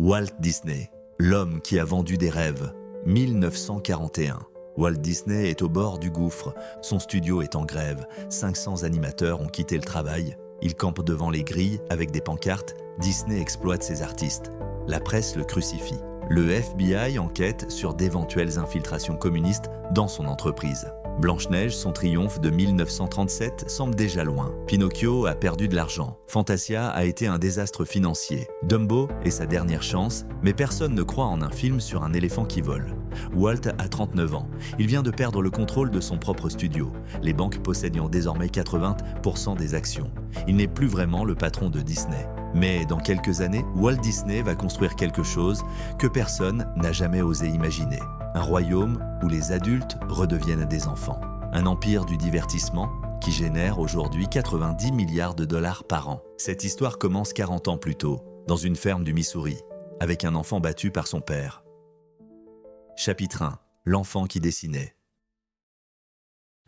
Walt Disney, l'homme qui a vendu des rêves, 1941. Walt Disney est au bord du gouffre, son studio est en grève, 500 animateurs ont quitté le travail, il campe devant les grilles avec des pancartes, Disney exploite ses artistes. La presse le crucifie. Le FBI enquête sur d'éventuelles infiltrations communistes dans son entreprise. Blanche-Neige, son triomphe de 1937, semble déjà loin. Pinocchio a perdu de l'argent. Fantasia a été un désastre financier. Dumbo est sa dernière chance, mais personne ne croit en un film sur un éléphant qui vole. Walt a 39 ans. Il vient de perdre le contrôle de son propre studio, les banques possédant désormais 80% des actions. Il n'est plus vraiment le patron de Disney. Mais dans quelques années, Walt Disney va construire quelque chose que personne n'a jamais osé imaginer. Un royaume où les adultes redeviennent des enfants. Un empire du divertissement qui génère aujourd'hui 90 milliards de dollars par an. Cette histoire commence 40 ans plus tôt, dans une ferme du Missouri, avec un enfant battu par son père. Chapitre 1. L'enfant qui dessinait.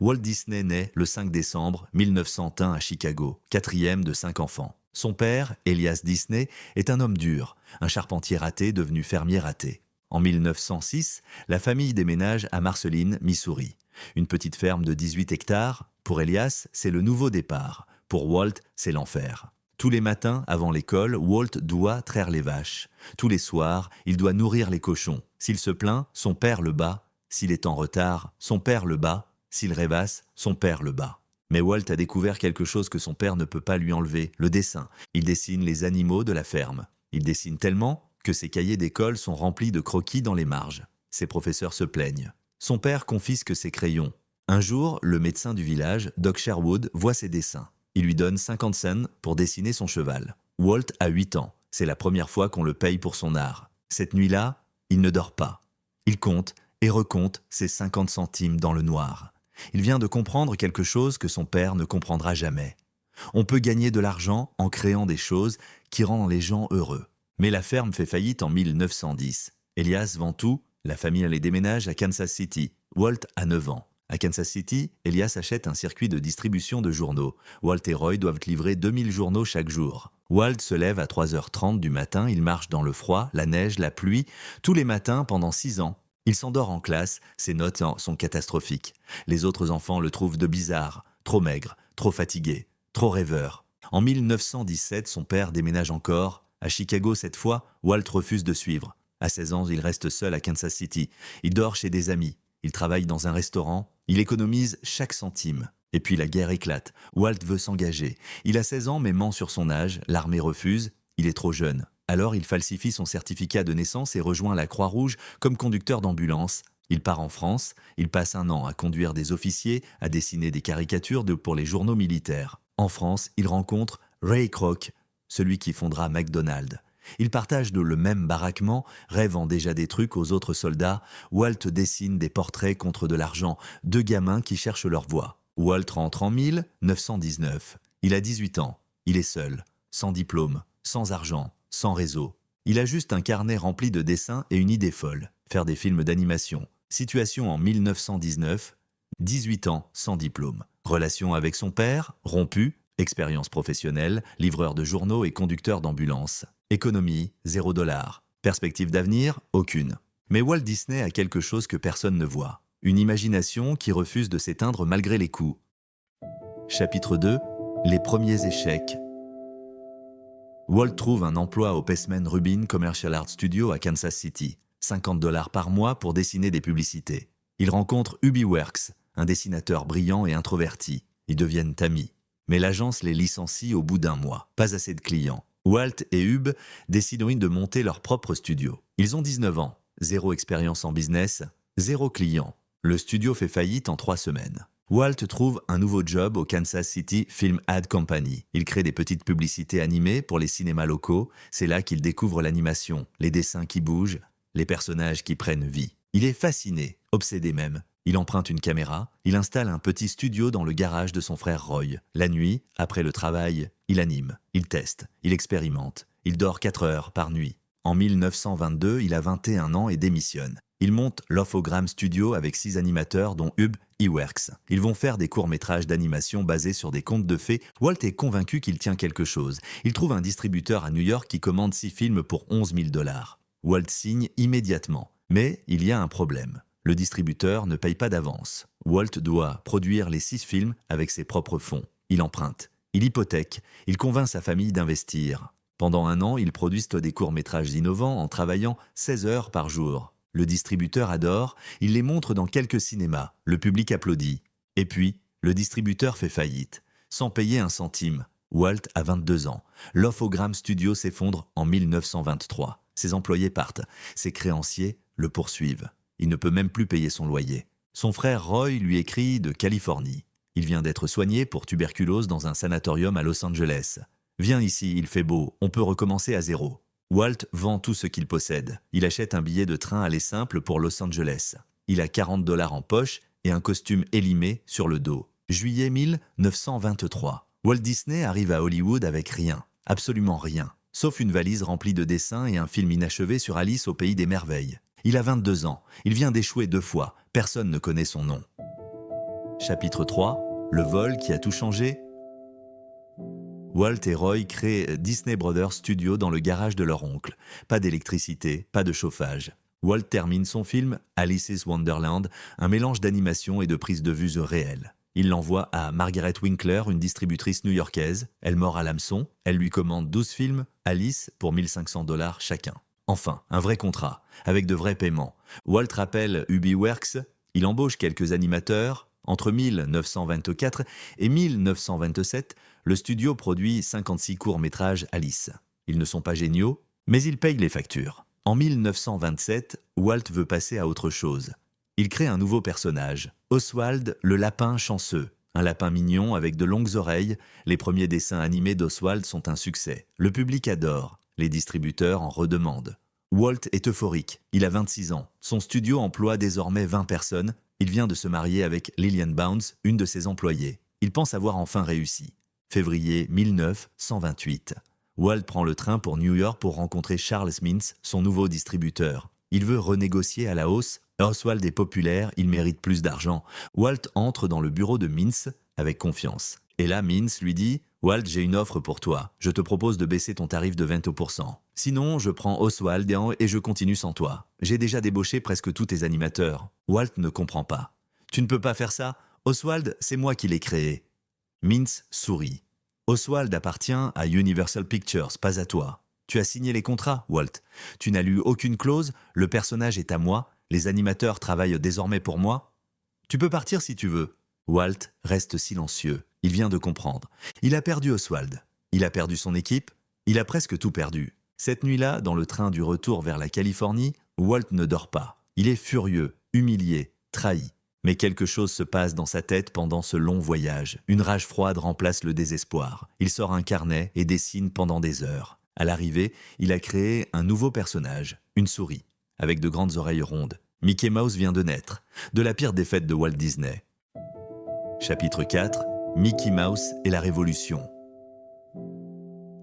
Walt Disney naît le 5 décembre 1901 à Chicago, quatrième de 5 enfants. Son père, Elias Disney, est un homme dur, un charpentier raté devenu fermier raté. En 1906, la famille déménage à Marceline, Missouri. Une petite ferme de 18 hectares. Pour Elias, c'est le nouveau départ. Pour Walt, c'est l'enfer. Tous les matins, avant l'école, Walt doit traire les vaches. Tous les soirs, il doit nourrir les cochons. S'il se plaint, son père le bat. S'il est en retard, son père le bat. S'il rêvasse, son père le bat. Mais Walt a découvert quelque chose que son père ne peut pas lui enlever, le dessin. Il dessine les animaux de la ferme. Il dessine tellement que ses cahiers d'école sont remplis de croquis dans les marges. Ses professeurs se plaignent. Son père confisque ses crayons. Un jour, le médecin du village, Doc Sherwood, voit ses dessins. Il lui donne 50 cents pour dessiner son cheval. Walt a 8 ans. C'est la première fois qu'on le paye pour son art. Cette nuit-là, il ne dort pas. Il compte et recompte ses 50 centimes dans le noir. Il vient de comprendre quelque chose que son père ne comprendra jamais. On peut gagner de l'argent en créant des choses qui rendent les gens heureux. Mais la ferme fait faillite en 1910. Elias vend tout, la famille allait déménage à Kansas City. Walt a 9 ans. À Kansas City, Elias achète un circuit de distribution de journaux. Walt et Roy doivent livrer 2000 journaux chaque jour. Walt se lève à 3h30 du matin, il marche dans le froid, la neige, la pluie, tous les matins pendant 6 ans. Il s'endort en classe, ses notes sont catastrophiques. Les autres enfants le trouvent de bizarre, trop maigre, trop fatigué, trop rêveur. En 1917, son père déménage encore. À Chicago cette fois, Walt refuse de suivre. À 16 ans, il reste seul à Kansas City. Il dort chez des amis. Il travaille dans un restaurant. Il économise chaque centime. Et puis la guerre éclate. Walt veut s'engager. Il a 16 ans mais ment sur son âge. L'armée refuse. Il est trop jeune. Alors il falsifie son certificat de naissance et rejoint la Croix-Rouge comme conducteur d'ambulance. Il part en France. Il passe 1 an à conduire des officiers, à dessiner des caricatures pour les journaux militaires. En France, il rencontre Ray Kroc, celui qui fondera McDonald's. Ils partagent le même baraquement, rêvant déjà des trucs aux autres soldats. Walt dessine des portraits contre de l'argent, 2 gamins qui cherchent leur voie. Walt rentre en 1919. Il a 18 ans. Il est seul, sans diplôme, sans argent, sans réseau. Il a juste un carnet rempli de dessins et une idée folle, faire des films d'animation. Situation en 1919, 18 ans sans diplôme. Relation avec son père, rompue. Expérience professionnelle, livreur de journaux et conducteur d'ambulance. Économie, $0. Perspective d'avenir, aucune. Mais Walt Disney a quelque chose que personne ne voit. Une imagination qui refuse de s'éteindre malgré les coups. Chapitre 2. Les premiers échecs. Walt trouve un emploi au Paceman Rubin Commercial Art Studio à Kansas City. $50 par mois pour dessiner des publicités. Il rencontre Hubie Works, un dessinateur brillant et introverti. Ils deviennent amis. Mais l'agence les licencie au bout d'1 mois. Pas assez de clients. Walt et Hub décident de monter leur propre studio. Ils ont 19 ans. 0 expérience en business, 0 client. Le studio fait faillite en 3 semaines. Walt trouve un nouveau job au Kansas City Film Ad Company. Il crée des petites publicités animées pour les cinémas locaux. C'est là qu'il découvre l'animation, les dessins qui bougent, les personnages qui prennent vie. Il est fasciné, obsédé même. Il emprunte une caméra, il installe un petit studio dans le garage de son frère Roy. La nuit, après le travail, il anime, il teste, il expérimente. Il dort 4 heures par nuit. En 1922, il a 21 ans et démissionne. Il monte l'Ophogram Studio avec 6 animateurs dont Ub Iwerks. Ils vont faire des courts-métrages d'animation basés sur des contes de fées. Walt est convaincu qu'il tient quelque chose. Il trouve un distributeur à New York qui commande 6 films pour 11 000 $. Walt signe immédiatement. Mais il y a un problème. Le distributeur ne paye pas d'avance. Walt doit produire les 6 films avec ses propres fonds. Il emprunte, il hypothèque, il convainc sa famille d'investir. Pendant 1 an, ils produisent des courts-métrages innovants en travaillant 16 heures par jour. Le distributeur adore, il les montre dans quelques cinémas, le public applaudit. Et puis, le distributeur fait faillite, sans payer un centime. Walt a 22 ans. L'Ophogram Studio s'effondre en 1923. Ses employés partent, ses créanciers le poursuivent. Il ne peut même plus payer son loyer. Son frère Roy lui écrit de Californie. Il vient d'être soigné pour tuberculose dans un sanatorium à Los Angeles. « Viens ici, il fait beau, on peut recommencer à zéro. » Walt vend tout ce qu'il possède. Il achète un billet de train aller simple pour Los Angeles. Il a 40 $ en poche et un costume élimé sur le dos. Juillet 1923. Walt Disney arrive à Hollywood avec rien, absolument rien, sauf une valise remplie de dessins et un film inachevé sur Alice au pays des merveilles. Il a 22 ans, il vient d'échouer 2 fois, personne ne connaît son nom. Chapitre 3. Le vol qui a tout changé. Walt et Roy créent Disney Brothers Studio dans le garage de leur oncle. Pas d'électricité, pas de chauffage. Walt termine son film Alice's Wonderland, un mélange d'animation et de prise de vue réelle. Il l'envoie à Margaret Winkler, une distributrice new-yorkaise. Elle mord à l'hameçon. Elle lui commande 12 films, Alice, pour 1 500 $ chacun. Enfin, un vrai contrat, avec de vrais paiements. Walt rappelle Ub Iwerks. Il embauche quelques animateurs. Entre 1924 et 1927, le studio produit 56 courts-métrages Alice. Ils ne sont pas géniaux, mais ils payent les factures. En 1927, Walt veut passer à autre chose. Il crée un nouveau personnage, Oswald le lapin chanceux. Un lapin mignon avec de longues oreilles. Les premiers dessins animés d'Oswald sont un succès. Le public adore. Les distributeurs en redemandent. Walt est euphorique. Il a 26 ans. Son studio emploie désormais 20 personnes. Il vient de se marier avec Lillian Bounds, une de ses employées. Il pense avoir enfin réussi. Février 1928. Walt prend le train pour New York pour rencontrer Charles Mintz, son nouveau distributeur. Il veut renégocier à la hausse. Oswald est populaire, il mérite plus d'argent. Walt entre dans le bureau de Mintz avec confiance. Et là, Mintz lui dit « Walt, j'ai une offre pour toi. Je te propose de baisser ton tarif de 20%. Sinon, je prends Oswald et je continue sans toi. J'ai déjà débauché presque tous tes animateurs. » Walt ne comprend pas. « Tu ne peux pas faire ça. Oswald, c'est moi qui l'ai créé. » Mintz sourit. « Oswald appartient à Universal Pictures, pas à toi. Tu as signé les contrats, Walt. Tu n'as lu aucune clause, le personnage est à moi, les animateurs travaillent désormais pour moi. Tu peux partir si tu veux. » Walt reste silencieux. Il vient de comprendre. Il a perdu Oswald. Il a perdu son équipe. Il a presque tout perdu. Cette nuit-là, dans le train du retour vers la Californie, Walt ne dort pas. Il est furieux, humilié, trahi. Mais quelque chose se passe dans sa tête pendant ce long voyage. Une rage froide remplace le désespoir. Il sort un carnet et dessine pendant des heures. À l'arrivée, il a créé un nouveau personnage, une souris, avec de grandes oreilles rondes. Mickey Mouse vient de naître, de la pire défaite de Walt Disney. Chapitre 4. Mickey Mouse et la Révolution.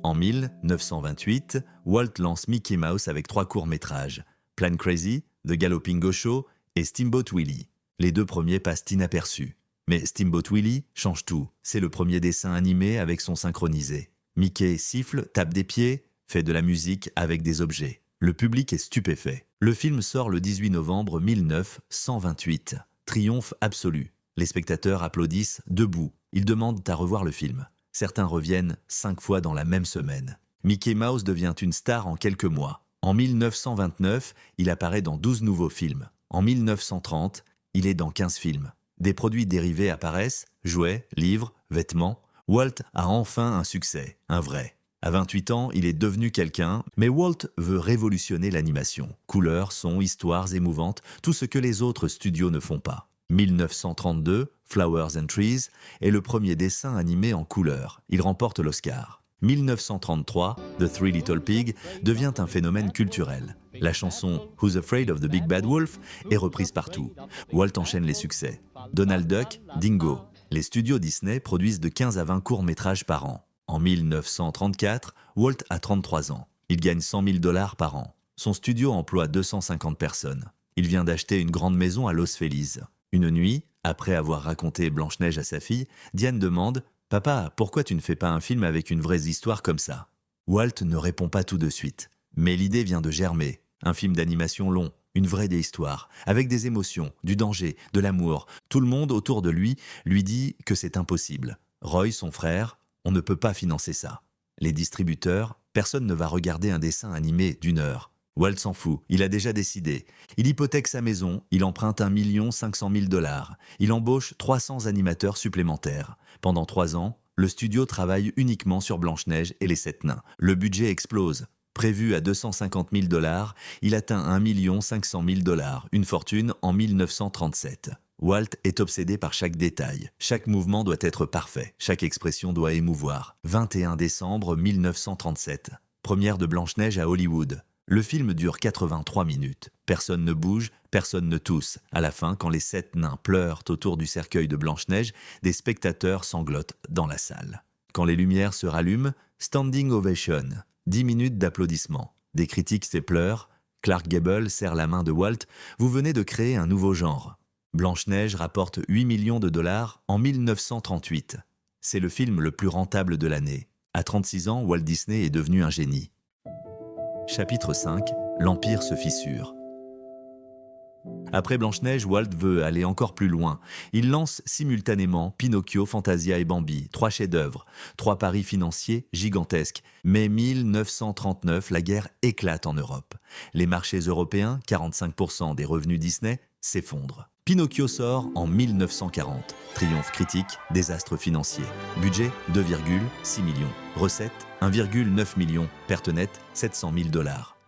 En 1928, Walt lance Mickey Mouse avec 3 courts-métrages, Plane Crazy, The Galloping Gaucho et Steamboat Willie. Les 2 premiers passent inaperçus. Mais Steamboat Willie change tout. C'est le premier dessin animé avec son synchronisé. Mickey siffle, tape des pieds, fait de la musique avec des objets. Le public est stupéfait. Le film sort le 18 novembre 1928. Triomphe absolu. Les spectateurs applaudissent debout. Ils demandent à revoir le film. Certains reviennent 5 fois dans la même semaine. Mickey Mouse devient une star en quelques mois. En 1929, il apparaît dans 12 nouveaux films. En 1930, il est dans 15 films. Des produits dérivés apparaissent, jouets, livres, vêtements. Walt a enfin un succès, un vrai. À 28 ans, il est devenu quelqu'un, mais Walt veut révolutionner l'animation. Couleurs, sons, histoires émouvantes, tout ce que les autres studios ne font pas. 1932, Flowers and Trees est le premier dessin animé en couleur. Il remporte l'Oscar. 1933, The Three Little Pigs devient un phénomène culturel. La chanson Who's Afraid of the Big Bad Wolf est reprise partout. Walt enchaîne les succès. Donald Duck, Dingo. Les studios Disney produisent de 15 à 20 courts-métrages par an. En 1934, Walt a 33 ans. Il gagne 100 000 $ par an. Son studio emploie 250 personnes. Il vient d'acheter une grande maison à Los Feliz. Une nuit, après avoir raconté Blanche-Neige à sa fille, Diane demande « Papa, pourquoi tu ne fais pas un film avec une vraie histoire comme ça ?» Walt ne répond pas tout de suite. Mais l'idée vient de germer. Un film d'animation long, une vraie histoire, avec des émotions, du danger, de l'amour. Tout le monde autour de lui dit que c'est impossible. Roy, son frère, on ne peut pas financer ça. Les distributeurs, personne ne va regarder un dessin animé d'1 heure. Walt s'en fout, il a déjà décidé. Il hypothèque sa maison, il emprunte 1 500 000 $. Il embauche 300 animateurs supplémentaires. Pendant 3 ans, le studio travaille uniquement sur Blanche-Neige et les 7 nains. Le budget explose. Prévu à 250 000 $, il atteint 1 500 000 $, une fortune en 1937. Walt est obsédé par chaque détail. Chaque mouvement doit être parfait, chaque expression doit émouvoir. 21 décembre 1937. Première de Blanche-Neige à Hollywood. Le film dure 83 minutes. Personne ne bouge, personne ne tousse. À la fin, quand les 7 nains pleurent autour du cercueil de Blanche-Neige, des spectateurs sanglotent dans la salle. Quand les lumières se rallument, standing ovation. 10 minutes d'applaudissements. Des critiques s'épleurent. Clark Gable serre la main de Walt. Vous venez de créer un nouveau genre. Blanche-Neige rapporte 8 millions de dollars en 1938. C'est le film le plus rentable de l'année. À 36 ans, Walt Disney est devenu un génie. Chapitre 5. L'Empire se fissure. Après Blanche-Neige, Walt veut aller encore plus loin. Il lance simultanément Pinocchio, Fantasia et Bambi, 3 chefs-d'œuvre, 3 paris financiers gigantesques. Mais 1939, la guerre éclate en Europe. Les marchés européens, 45% des revenus Disney, s'effondrent. Pinocchio sort en 1940. Triomphe critique, désastre financier. Budget 2,6 millions. Recettes 1,9 million. Perte nette 700 000 $.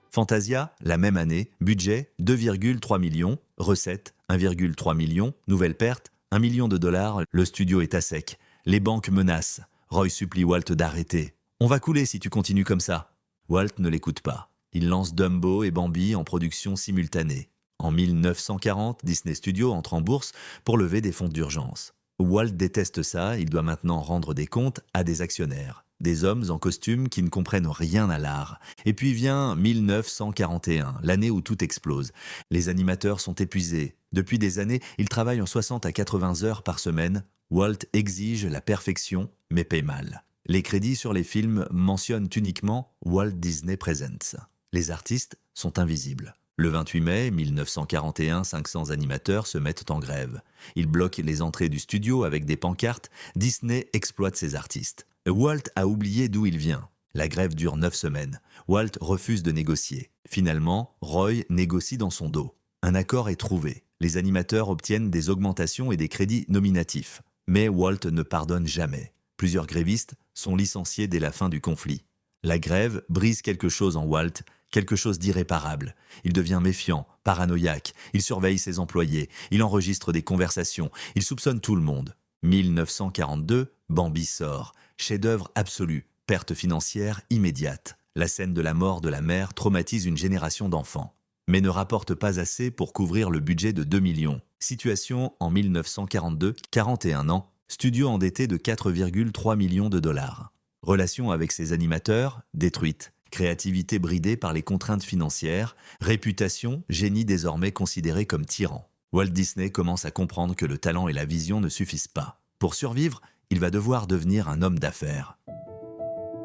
Fantasia, la même année, budget 2,3 millions. Recettes 1,3 million. Nouvelle perte 1 million de $. Le studio est à sec. Les banques menacent. Roy supplie Walt d'arrêter. On va couler si tu continues comme ça. Walt ne l'écoute pas. Il lance Dumbo et Bambi en production simultanée. En 1940, Disney Studios entre en bourse pour lever des fonds d'urgence. Walt déteste ça, il doit maintenant rendre des comptes à des actionnaires. Des hommes en costume qui ne comprennent rien à l'art. Et puis vient 1941, l'année où tout explose. Les animateurs sont épuisés. Depuis des années, ils travaillent en 60 à 80 heures par semaine. Walt exige la perfection, mais paye mal. Les crédits sur les films mentionnent uniquement Walt Disney Presents. Les artistes sont invisibles. Le 28 mai 1941, 500 animateurs se mettent en grève. Ils bloquent les entrées du studio avec des pancartes. Disney exploite ses artistes. Walt a oublié d'où il vient. La grève dure 9 semaines. Walt refuse de négocier. Finalement, Roy négocie dans son dos. Un accord est trouvé. Les animateurs obtiennent des augmentations et des crédits nominatifs. Mais Walt ne pardonne jamais. Plusieurs grévistes sont licenciés dès la fin du conflit. La grève brise quelque chose en Walt, quelque chose d'irréparable. Il devient méfiant, paranoïaque, il surveille ses employés, il enregistre des conversations, il soupçonne tout le monde. 1942, Bambi sort. Chef-d'œuvre absolu, perte financière immédiate. La scène de la mort de la mère traumatise une génération d'enfants, mais ne rapporte pas assez pour couvrir le budget de 2 millions. Situation en 1942, 41 ans, studio endetté de 4,3 millions de $. Relation avec ses animateurs détruite. Créativité bridée par les contraintes financières, réputation, génie désormais considéré comme tyran. Walt Disney commence à comprendre que le talent et la vision ne suffisent pas. Pour survivre, il va devoir devenir un homme d'affaires.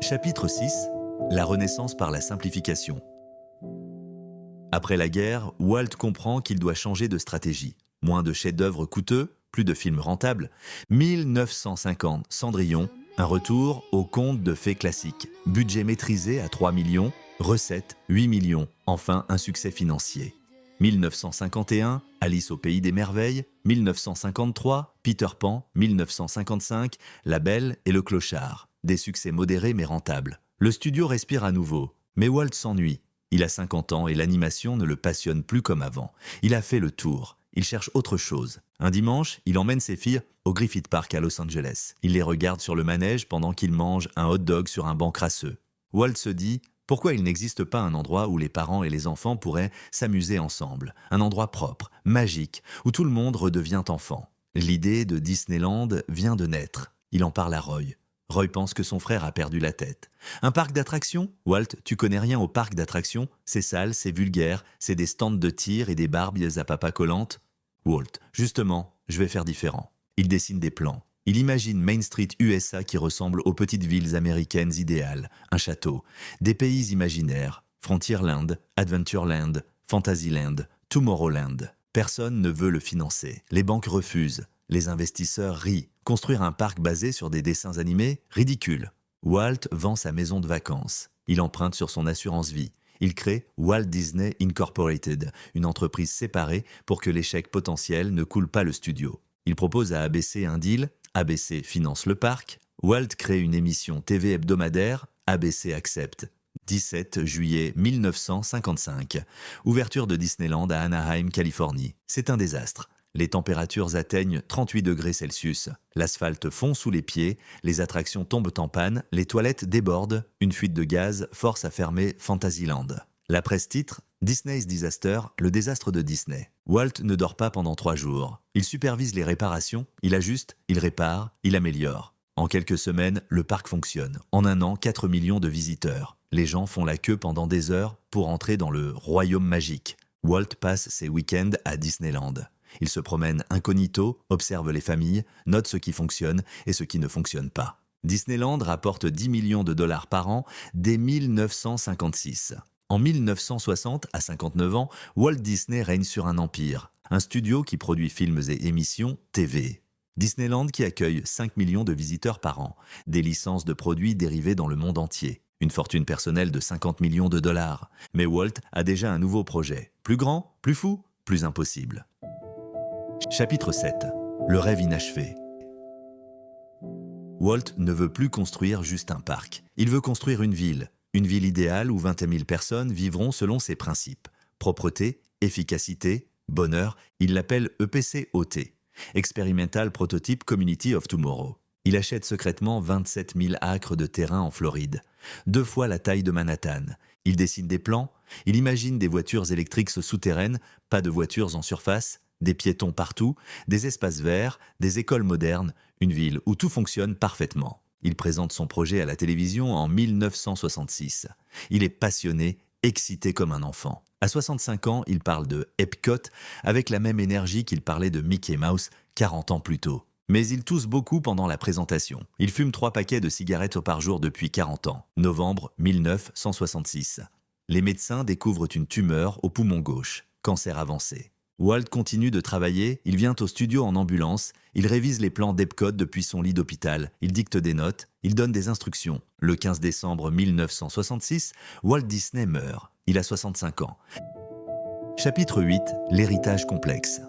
Chapitre 6. La renaissance par la simplification. Après la guerre, Walt comprend qu'il doit changer de stratégie. Moins de chefs-d'œuvre coûteux, plus de films rentables. 1950, Cendrillon. Un retour au conte de fées classique. Budget maîtrisé à 3 millions, recettes 8 millions. Enfin, un succès financier. 1951, Alice au pays des merveilles. 1953, Peter Pan. 1955, La Belle et le Clochard. Des succès modérés mais rentables. Le studio respire à nouveau. Mais Walt s'ennuie. Il a 50 ans et l'animation ne le passionne plus comme avant. Il a fait le tour. Il cherche autre chose. Un dimanche, il emmène ses filles au Griffith Park à Los Angeles. Il les regarde sur le manège pendant qu'ils mangent un hot-dog sur un banc crasseux. Walt se dit pourquoi il n'existe pas un endroit où les parents et les enfants pourraient s'amuser ensemble. Un endroit propre, magique, où tout le monde redevient enfant. L'idée de Disneyland vient de naître. Il en parle à Roy. Roy pense que son frère a perdu la tête. Un parc d'attractions? Walt, tu connais rien au parc d'attractions? C'est sale, c'est vulgaire, c'est des stands de tir et des barbies à papa collantes. Walt, justement, je vais faire différent. Il dessine des plans. Il imagine Main Street USA qui ressemble aux petites villes américaines idéales, un château, des pays imaginaires, Frontierland, Adventureland, Fantasyland, Tomorrowland. Personne ne veut le financer. Les banques refusent. Les investisseurs rient. Construire un parc basé sur des dessins animés? Ridicule. Walt vend sa maison de vacances. Il emprunte sur son assurance vie. Il crée Walt Disney Incorporated, une entreprise séparée pour que l'échec potentiel ne coule pas le studio. Il propose à ABC un deal. ABC finance le parc. Walt crée une émission TV hebdomadaire. ABC accepte. 17 juillet 1955. Ouverture de Disneyland à Anaheim, Californie. C'est un désastre. Les températures atteignent 38 degrés Celsius. L'asphalte fond sous les pieds, les attractions tombent en panne, les toilettes débordent, une fuite de gaz force à fermer Fantasyland. La presse titre « Disney's Disaster, le désastre de Disney ». Walt ne dort pas pendant 3 jours. Il supervise les réparations, il ajuste, il répare, il améliore. En quelques semaines, le parc fonctionne. En un an, 4 millions de visiteurs. Les gens font la queue pendant des heures pour entrer dans le royaume magique. Walt passe ses week-ends à Disneyland. Il se promène incognito, observe les familles, note ce qui fonctionne et ce qui ne fonctionne pas. Disneyland rapporte 10 millions de dollars par an dès 1956. En 1960, à 59 ans, Walt Disney règne sur un empire. Un studio qui produit films et émissions TV. Disneyland qui accueille 5 millions de visiteurs par an. Des licences de produits dérivés dans le monde entier. Une fortune personnelle de 50 millions de dollars. Mais Walt a déjà un nouveau projet. Plus grand, plus fou, plus impossible. Chapitre 7. Le rêve inachevé. Walt ne veut plus construire juste un parc. Il veut construire une ville idéale où 20 000 personnes vivront selon ses principes. Propreté, efficacité, bonheur, il l'appelle EPCOT. Experimental Prototype Community of Tomorrow. Il achète secrètement 27 000 acres de terrain en Floride, 2 fois la taille de Manhattan. Il dessine des plans, il imagine des voitures électriques souterraines, pas de voitures en surface, des piétons partout, des espaces verts, des écoles modernes, une ville où tout fonctionne parfaitement. Il présente son projet à la télévision en 1966. Il est passionné, excité comme un enfant. À 65 ans, il parle de Epcot avec la même énergie qu'il parlait de Mickey Mouse 40 ans plus tôt. Mais il tousse beaucoup pendant la présentation. Il fume 3 paquets de cigarettes par jour depuis 40 ans. Novembre 1966. Les médecins découvrent une tumeur au poumon gauche, cancer avancé. Walt continue de travailler, il vient au studio en ambulance, il révise les plans d'Epcot depuis son lit d'hôpital, il dicte des notes, il donne des instructions. Le 15 décembre 1966, Walt Disney meurt. Il a 65 ans. Chapitre 8. L'héritage complexe.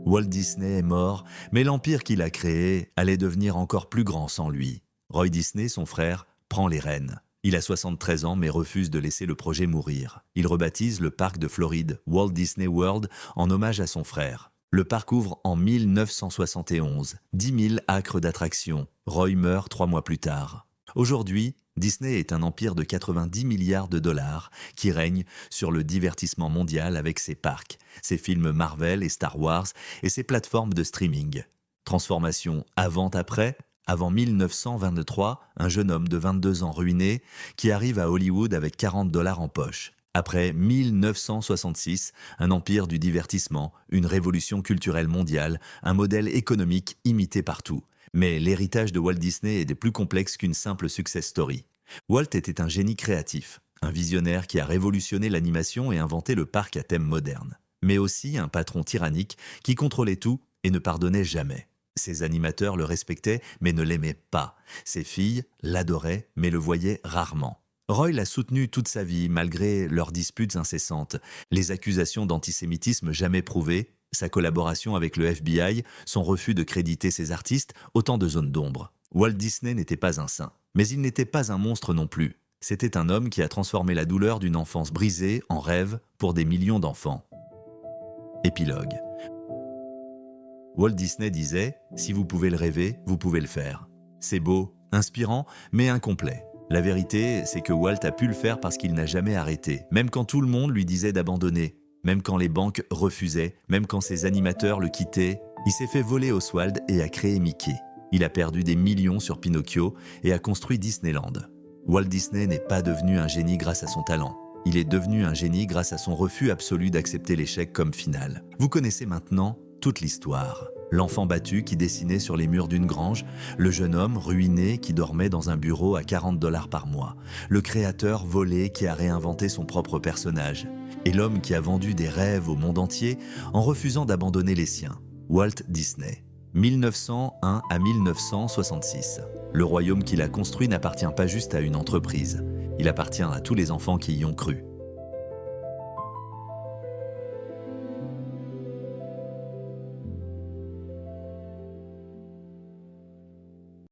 Walt Disney est mort, mais l'empire qu'il a créé allait devenir encore plus grand sans lui. Roy Disney, son frère, prend les rênes. Il a 73 ans mais refuse de laisser le projet mourir. Il rebaptise le parc de Floride Walt Disney World en hommage à son frère. Le parc ouvre en 1971. 10 000 acres d'attractions. Roy meurt 3 mois plus tard. Aujourd'hui, Disney est un empire de 90 milliards de dollars qui règne sur le divertissement mondial avec ses parcs, ses films Marvel et Star Wars et ses plateformes de streaming. Transformation avant-après. Avant 1923, un jeune homme de 22 ans ruiné qui arrive à Hollywood avec 40 $ en poche. Après 1966, un empire du divertissement, une révolution culturelle mondiale, un modèle économique imité partout. Mais l'héritage de Walt Disney est plus complexe qu'une simple success story. Walt était un génie créatif, un visionnaire qui a révolutionné l'animation et inventé le parc à thème moderne. Mais aussi un patron tyrannique qui contrôlait tout et ne pardonnait jamais. Ses animateurs le respectaient mais ne l'aimaient pas. Ses filles l'adoraient mais le voyaient rarement. Roy l'a soutenu toute sa vie malgré leurs disputes incessantes, les accusations d'antisémitisme jamais prouvées, sa collaboration avec le FBI, son refus de créditer ses artistes, autant de zones d'ombre. Walt Disney n'était pas un saint, mais il n'était pas un monstre non plus. C'était un homme qui a transformé la douleur d'une enfance brisée en rêve pour des millions d'enfants. Épilogue. Walt Disney disait « Si vous pouvez le rêver, vous pouvez le faire ». C'est beau, inspirant, mais incomplet. La vérité, c'est que Walt a pu le faire parce qu'il n'a jamais arrêté, même quand tout le monde lui disait d'abandonner, même quand les banques refusaient, même quand ses animateurs le quittaient. Il s'est fait voler Oswald et a créé Mickey. Il a perdu des millions sur Pinocchio et a construit Disneyland. Walt Disney n'est pas devenu un génie grâce à son talent. Il est devenu un génie grâce à son refus absolu d'accepter l'échec comme finale. Vous connaissez maintenant toute l'histoire. L'enfant battu qui dessinait sur les murs d'une grange, le jeune homme ruiné qui dormait dans un bureau à 40 $ par mois, le créateur volé qui a réinventé son propre personnage, et l'homme qui a vendu des rêves au monde entier en refusant d'abandonner les siens, Walt Disney. 1901 à 1966. Le royaume qu'il a construit n'appartient pas juste à une entreprise, il appartient à tous les enfants qui y ont cru.